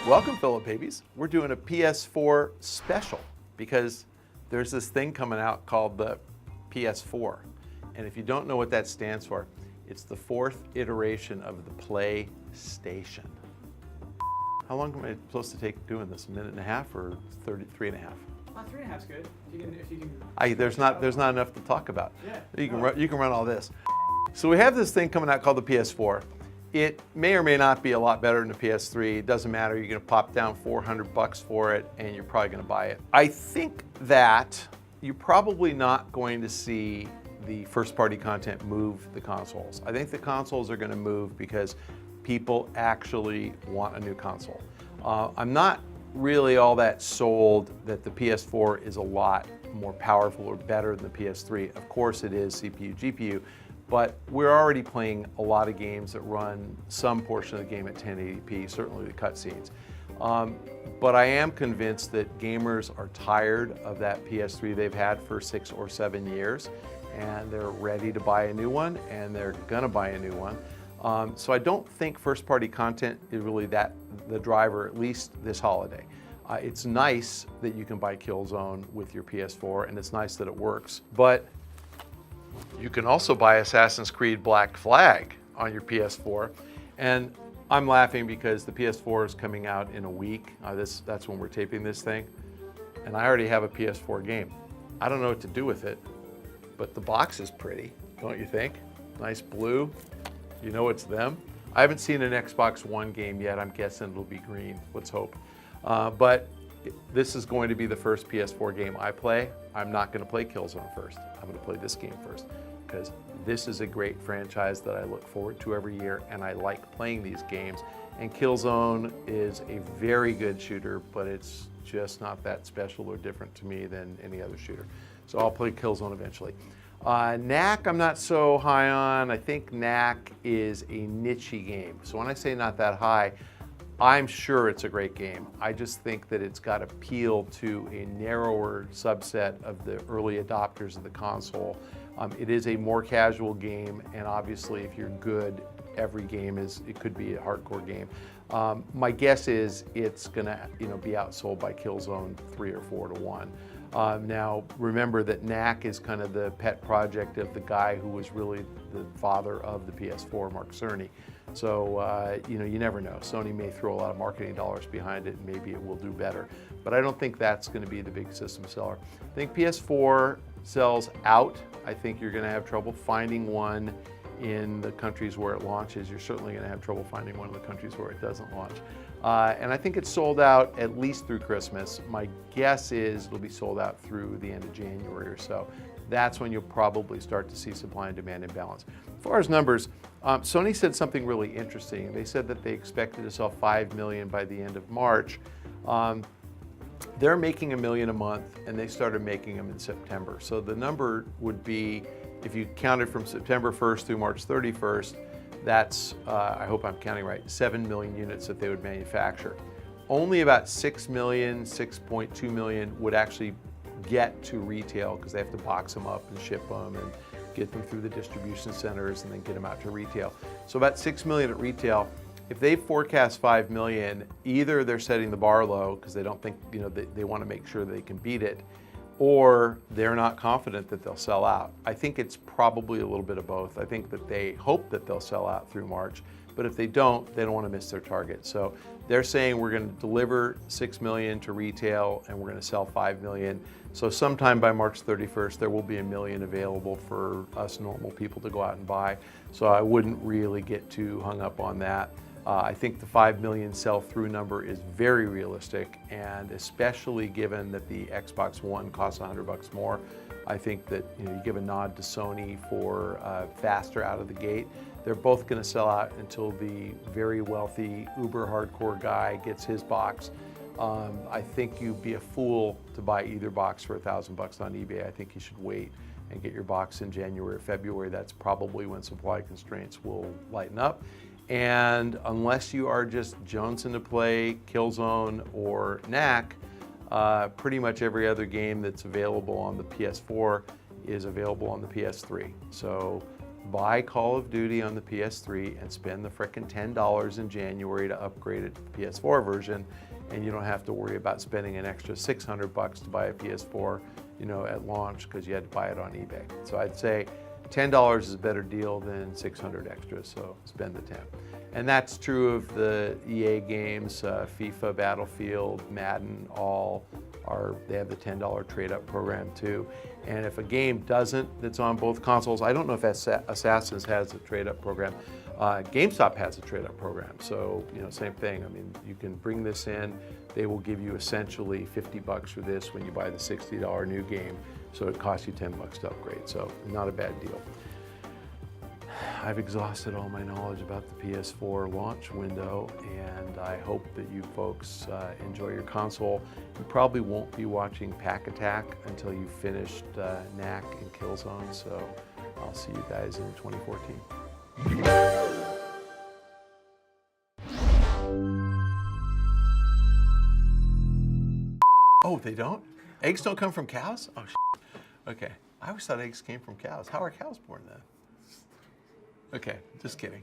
Welcome, fellow babies. We're doing a PS4 special because there's this thing coming out called the PS4. And if you don't know what that stands for, it's the fourth iteration of the PlayStation. How long am I supposed to take doing this? A minute and a half or 33 and a half? 3.5 is good. If you can. There's not enough to talk about. Yeah. You can run all this. So we have this thing coming out called the PS4. It may or may not be a lot better than the PS3. It doesn't matter. You're going to pop down $400 for it, and you're probably going to buy it. I think that you're probably not going to see the first-party content move the consoles. I think the consoles are going to move because people actually want a new console. I'm not really all that sold that the PS4 is a lot more powerful or better than the PS3. Of course it is CPU, GPU, but we're already playing a lot of games that run some portion of the game at 1080p, certainly the cutscenes. But I am convinced that gamers are tired of that PS3 they've had for 6 or 7 years, and they're ready to buy a new one, and they're gonna buy a new one. So I don't think first-party content is really the driver, at least this holiday. It's nice that you can buy Killzone with your PS4, and it's nice that it works, but you can also buy Assassin's Creed Black Flag on your PS4. And I'm laughing because the PS4 is coming out in a week. That's when we're taping this thing. And I already have a PS4 game. I don't know what to do with it, but the box is pretty, don't you think? Nice blue. You know it's them. I haven't seen an Xbox One game yet. I'm guessing it'll be green. Let's hope. But this is going to be the first PS4 game I play. I'm not going to play Killzone first. I'm going to play this game first because this is a great franchise that I look forward to every year, and I like playing these games. And Killzone is a very good shooter, but it's just not that special or different to me than any other shooter. So I'll play Killzone eventually. Knack I'm not so high on. I think Knack is a niche-y game. So when I say not that high, I'm sure it's a great game. I just think that it's got appeal to a narrower subset of the early adopters of the console. It is a more casual game, and obviously if you're good, every game it could be a hardcore game. My guess is it's gonna be outsold by Killzone 3 or 4 to 1. Now remember that Knack is kind of the pet project of the guy who was really the father of the PS4, Mark Cerny. So you never know. Sony may throw a lot of marketing dollars behind it, and maybe it will do better. But I don't think that's going to be the big system seller. I think PS4 sells out. I think you're going to have trouble finding one in the countries where it launches. You're certainly going to have trouble finding one in the countries where it doesn't launch. And I think it's sold out at least through Christmas. My guess is it'll be sold out through the end of January or so. That's when you'll probably start to see supply and demand imbalance. As far as numbers, Sony said something really interesting. They said that they expected to sell 5 million by the end of March. They're making 1 million a month, and they started making them in September. So the number would be, if you counted from September 1st through March 31st, that's, I hope I'm counting right, 7 million units that they would manufacture. Only about 6 million, 6.2 million would actually get to retail because they have to box them up and ship them and get them through the distribution centers and then get them out to retail. So about 6 million at retail. If they forecast 5 million, either they're setting the bar low because they don't think, they want to make sure they can beat it, or they're not confident that they'll sell out. I think it's probably a little bit of both. I think that they hope that they'll sell out through March, but if they don't want to miss their target. So they're saying we're going to deliver 6 million to retail and we're going to sell 5 million. So sometime by March 31st, there will be 1 million available for us normal people to go out and buy. So I wouldn't really get too hung up on that. I think the 5 million sell-through number is very realistic, and especially given that the Xbox One costs $100 more, I think that you give a nod to Sony for faster out of the gate. They're both going to sell out until the very wealthy uber hardcore guy gets his box. I think you'd be a fool to buy either box for $1,000 on eBay. I think you should wait and get your box in January or February. That's probably when supply constraints will lighten up. And unless you are just jonesing to play Killzone or Knack, pretty much every other game that's available on the PS4 is available on the PS3. So buy Call of Duty on the PS3 and spend the frickin' $10 in January to upgrade it to the PS4 version, and you don't have to worry about spending an extra $600 to buy a PS4, you know, at launch because you had to buy it on eBay. So I'd say $10 is a better deal than $600 extra, so spend the 10. And that's true of the EA games, FIFA, Battlefield, Madden, they have the $10 trade-up program too. And if a game doesn't, that's on both consoles, I don't know if Assassin's has a trade-up program. GameStop has a trade-up program, so you know, same thing. I mean, you can bring this in. They will give you essentially $50 for this when you buy the $60 new game, so it costs you $10 to upgrade. So not a bad deal. I've exhausted all my knowledge about the PS4 launch window, and I hope that you folks enjoy your console. You probably won't be watching Pack Attack until you've finished Knack and Killzone, so I'll see you guys in 2014. Oh, they don't? Eggs don't come from cows? Oh, shit. Okay. I always thought eggs came from cows. How are cows born then? Okay, just kidding.